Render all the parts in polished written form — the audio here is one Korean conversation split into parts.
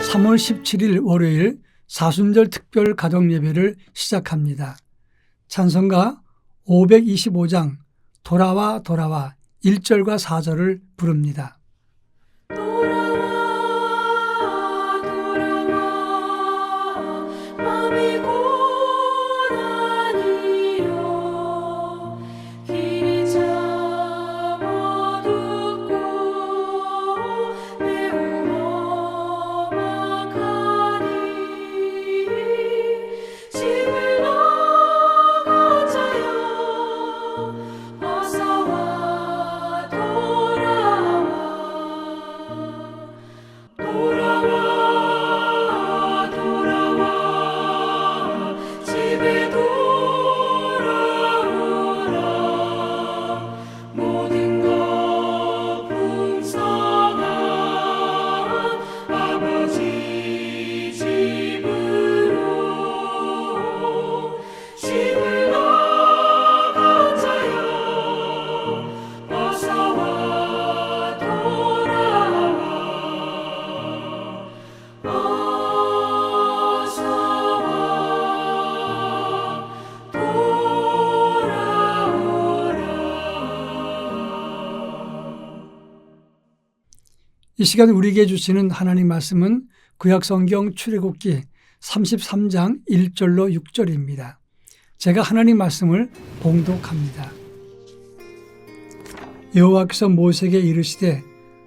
3월 17일 월요일 사순절 특별 가정 예배를 시작합니다. 찬송가 525장 돌아와 돌아와 1절과 4절을 부릅니다. 이 시간 우리에게 주시는 하나님 말씀은 구약성경 출애굽기 33장 1절로 6절입니다. 제가 하나님 말씀을 봉독합니다. 여호와께서 모세에게 이르시되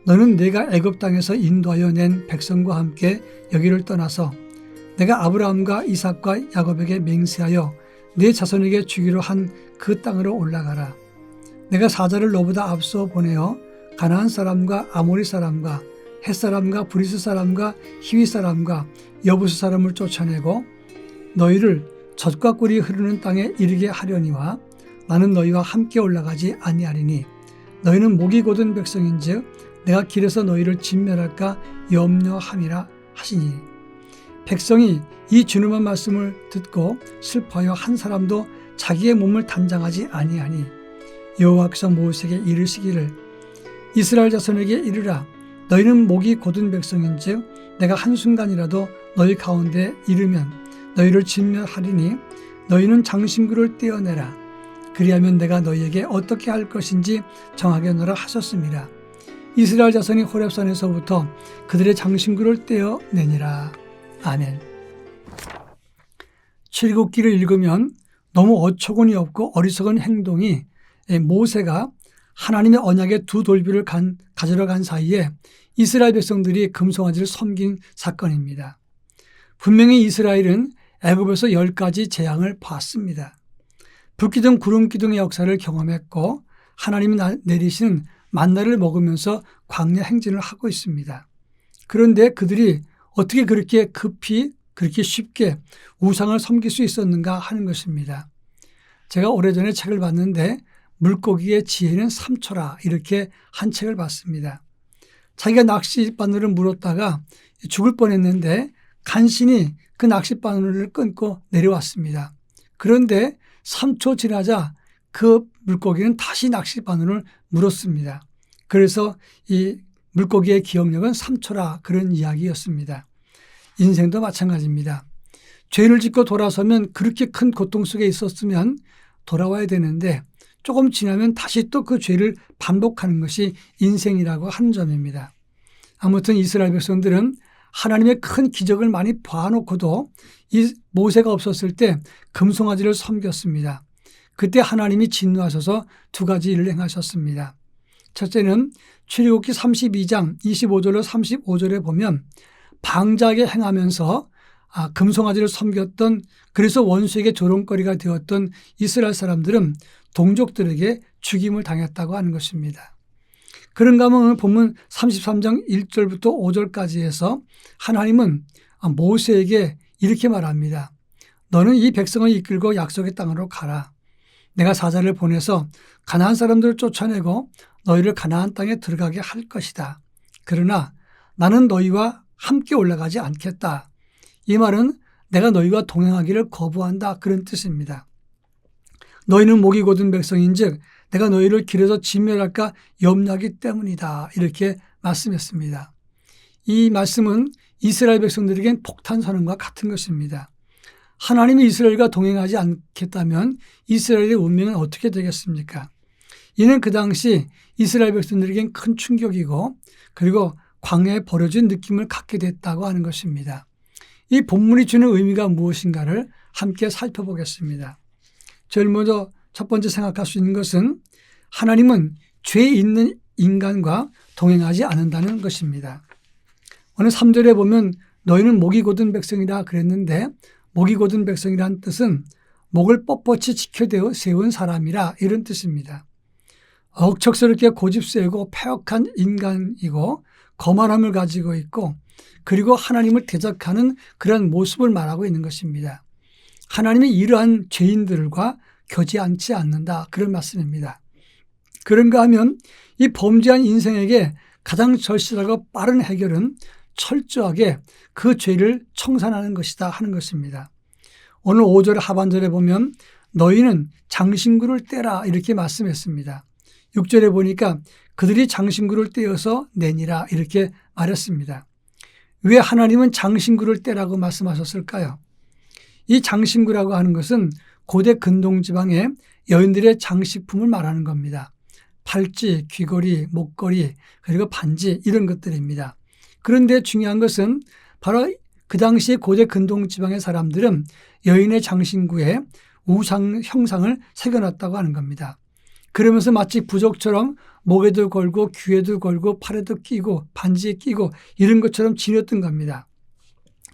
너는 내가 애굽 땅에서 인도하여 낸 백성과 함께 여기를 떠나서 내가 아브라함과 이삭과 야곱에게 맹세하여 네 자손에게 주기로 한 그 땅으로 올라가라. 내가 사자를 너보다 앞서 보내어 가나안 사람과 아모리 사람과 헷 사람과 브리스 사람과 히위 사람과 여부스 사람을 쫓아내고 너희를 젖과 꿀이 흐르는 땅에 이르게 하려니와 나는 너희와 함께 올라가지 아니하리니 너희는 목이 곧은 백성인즉 내가 길에서 너희를 진멸할까 염려함이라 하시니 백성이 이 준엄한 말씀을 듣고 슬퍼하여 한 사람도 자기의 몸을 단장하지 아니하니 여호와께서 모세에게 이르시기를 이스라엘 자손에게 이르라 너희는 목이 곧은 백성인즉 내가 한순간이라도 너희 가운데 이르면 너희를 진멸하리니 너희는 장신구를 떼어내라 그리하면 내가 너희에게 어떻게 할 것인지 정하게 하노라 하셨습니다. 이스라엘 자손이 호렙산에서부터 그들의 장신구를 떼어내니라. 아멘. 출애굽기를 읽으면 너무 어처구니 없고 어리석은 행동이 모세가 하나님의 언약의 두 돌비를 가지러 간 사이에 이스라엘 백성들이 금송아지를 섬긴 사건입니다. 분명히 이스라엘은 애굽에서 10가지 재앙을 봤습니다. 불기둥 구름기둥의 역사를 경험했고 하나님이 내리시는 만나를 먹으면서 광야 행진을 하고 있습니다. 그런데 그들이 어떻게 그렇게 급히 그렇게 쉽게 우상을 섬길 수 있었는가 하는 것입니다. 제가 오래전에 책을 봤는데 물고기의 지혜는 삼초라 이렇게 한 책을 봤습니다. 자기가 낚싯바늘을 물었다가 죽을 뻔했는데 간신히 그 낚싯바늘을 끊고 내려왔습니다. 그런데 3초 지나자 그 물고기는 다시 낚싯바늘을 물었습니다. 그래서 이 물고기의 기억력은 3초라 그런 이야기였습니다. 인생도 마찬가지입니다. 죄를 짓고 돌아서면 그렇게 큰 고통 속에 있었으면 돌아와야 되는데 조금 지나면 다시 또 그 죄를 반복하는 것이 인생이라고 하는 점입니다. 아무튼 이스라엘 백성들은 하나님의 큰 기적을 많이 봐놓고도 이 모세가 없었을 때 금송아지를 섬겼습니다. 그때 하나님이 진노하셔서 두 가지 일을 행하셨습니다. 첫째는 출애굽기 32장 25절로 35절에 보면 방자하게 행하면서 금송아지를 섬겼던 그래서 원수에게 조롱거리가 되었던 이스라엘 사람들은 동족들에게 죽임을 당했다고 하는 것입니다. 그런가 하면 오늘 본문 33장 1절부터 5절까지 해서 하나님은 모세에게 이렇게 말합니다. 너는 이 백성을 이끌고 약속의 땅으로 가라. 내가 사자를 보내서 가나안 사람들을 쫓아내고 너희를 가나안 땅에 들어가게 할 것이다. 그러나 나는 너희와 함께 올라가지 않겠다. 이 말은 내가 너희와 동행하기를 거부한다 그런 뜻입니다. 너희는 목이 곧은 백성인즉 내가 너희를 길에서 진멸할까 염려하기 때문이다. 이렇게 말씀했습니다. 이 말씀은 이스라엘 백성들에겐 폭탄 선언과 같은 것입니다. 하나님이 이스라엘과 동행하지 않겠다면 이스라엘의 운명은 어떻게 되겠습니까? 이는 그 당시 이스라엘 백성들에겐 큰 충격이고 그리고 광야에 버려진 느낌을 갖게 됐다고 하는 것입니다. 이 본문이 주는 의미가 무엇인가를 함께 살펴보겠습니다. 제일 먼저 첫 번째 생각할 수 있는 것은 하나님은 죄 있는 인간과 동행하지 않는다는 것입니다. 오늘 3절에 보면 너희는 목이 곧은 백성이라 그랬는데 목이 곧은 백성이라는 뜻은 목을 뻣뻣이 지켜 세운 사람이라 이런 뜻입니다. 억척스럽게 고집세고 패역한 인간이고 거만함을 가지고 있고 그리고 하나님을 대적하는 그런 모습을 말하고 있는 것입니다. 하나님이 이러한 죄인들과 교제하지 않는다 그런 말씀입니다. 그런가 하면 이 범죄한 인생에게 가장 절실하고 빠른 해결은 철저하게 그 죄를 청산하는 것이다 하는 것입니다. 오늘 5절 하반절에 보면 너희는 장신구를 떼라 이렇게 말씀했습니다. 6절에 보니까 그들이 장신구를 떼어서 내니라 이렇게 말했습니다. 왜 하나님은 장신구를 떼라고 말씀하셨을까요? 이 장신구라고 하는 것은 고대 근동지방의 여인들의 장식품을 말하는 겁니다. 팔찌, 귀걸이, 목걸이, 그리고 반지 이런 것들입니다. 그런데 중요한 것은 바로 그 당시에 고대 근동지방의 사람들은 여인의 장신구에 우상 형상을 새겨놨다고 하는 겁니다. 그러면서 마치 부적처럼 목에도 걸고 귀에도 걸고 팔에도 끼고 반지에 끼고 이런 것처럼 지녔던 겁니다.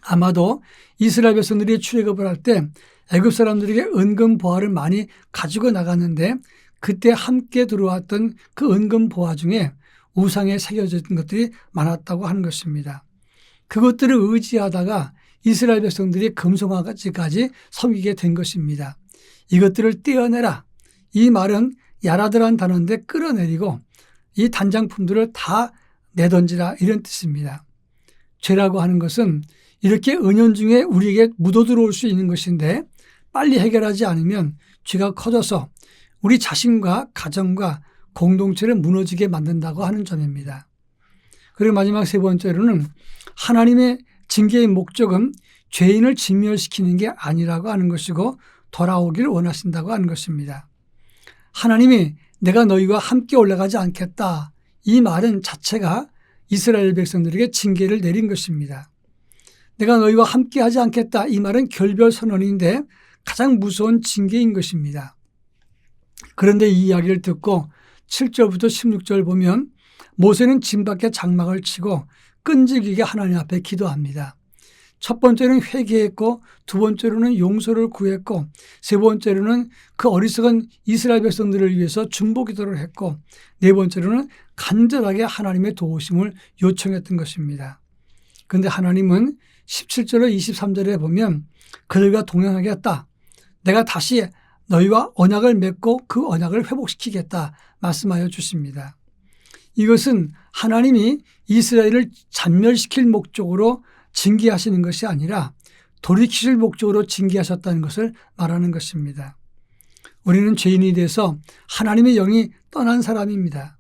아마도 이스라엘 백성들이 출애굽을 할 때 애굽 사람들에게 은금 보화를 많이 가지고 나갔는데 그때 함께 들어왔던 그 은금 보화 중에 우상에 새겨진 것들이 많았다고 하는 것입니다. 그것들을 의지하다가 이스라엘 백성들이 금송아지까지 섬기게 된 것입니다. 이것들을 떼어내라. 이 말은 야라드라는 단어인데 끌어내리고 이 단장품들을 다 내던지라 이런 뜻입니다. 죄라고 하는 것은 이렇게 은연중에 우리에게 묻어들어올 수 있는 것인데 빨리 해결하지 않으면 죄가 커져서 우리 자신과 가정과 공동체를 무너지게 만든다고 하는 점입니다. 그리고 마지막 세 번째로는 하나님의 징계의 목적은 죄인을 진멸시키는 게 아니라고 하는 것이고 돌아오기를 원하신다고 하는 것입니다. 하나님이 내가 너희와 함께 올라가지 않겠다. 이 말은 자체가 이스라엘 백성들에게 징계를 내린 것입니다. 내가 너희와 함께 하지 않겠다. 이 말은 결별 선언인데 가장 무서운 징계인 것입니다. 그런데 이 이야기를 듣고 7절부터 16절 보면 모세는 진 밖에 장막을 치고 끈질기게 하나님 앞에 기도합니다. 첫 번째는 회개했고 두 번째로는 용서를 구했고 세 번째로는 그 어리석은 이스라엘 백성들을 위해서 중보 기도를 했고 네 번째로는 간절하게 하나님의 도우심을 요청했던 것입니다. 그런데 하나님은 17절로 23절에 보면 그들과 동행하겠다. 내가 다시 너희와 언약을 맺고 그 언약을 회복시키겠다 말씀하여 주십니다. 이것은 하나님이 이스라엘을 잔멸시킬 목적으로 징계하시는 것이 아니라 돌이키실 목적으로 징계하셨다는 것을 말하는 것입니다. 우리는 죄인이 돼서 하나님의 영이 떠난 사람입니다.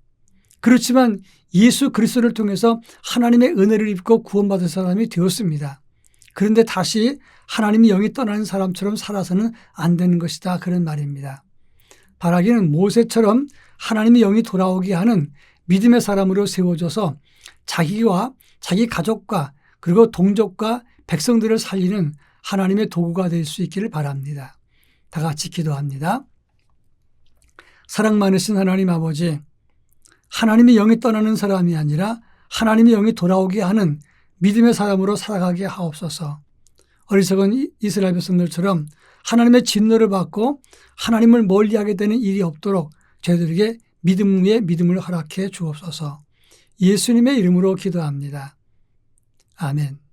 그렇지만 예수 그리스도를 통해서 하나님의 은혜를 입고 구원받은 사람이 되었습니다. 그런데 다시 하나님의 영이 떠나는 사람처럼 살아서는 안 되는 것이다 그런 말입니다. 바라기는 모세처럼 하나님의 영이 돌아오게 하는 믿음의 사람으로 세워져서 자기와 자기 가족과 그리고 동족과 백성들을 살리는 하나님의 도구가 될 수 있기를 바랍니다. 다 같이 기도합니다. 사랑 많으신 하나님 아버지, 하나님의 영이 떠나는 사람이 아니라 하나님의 영이 돌아오게 하는 믿음의 사람으로 살아가게 하옵소서. 어리석은 이스라엘 백성들처럼 하나님의 진노를 받고 하나님을 멀리하게 되는 일이 없도록 저희들에게 믿음 위에 믿음을 허락해 주옵소서. 예수님의 이름으로 기도합니다. 아멘.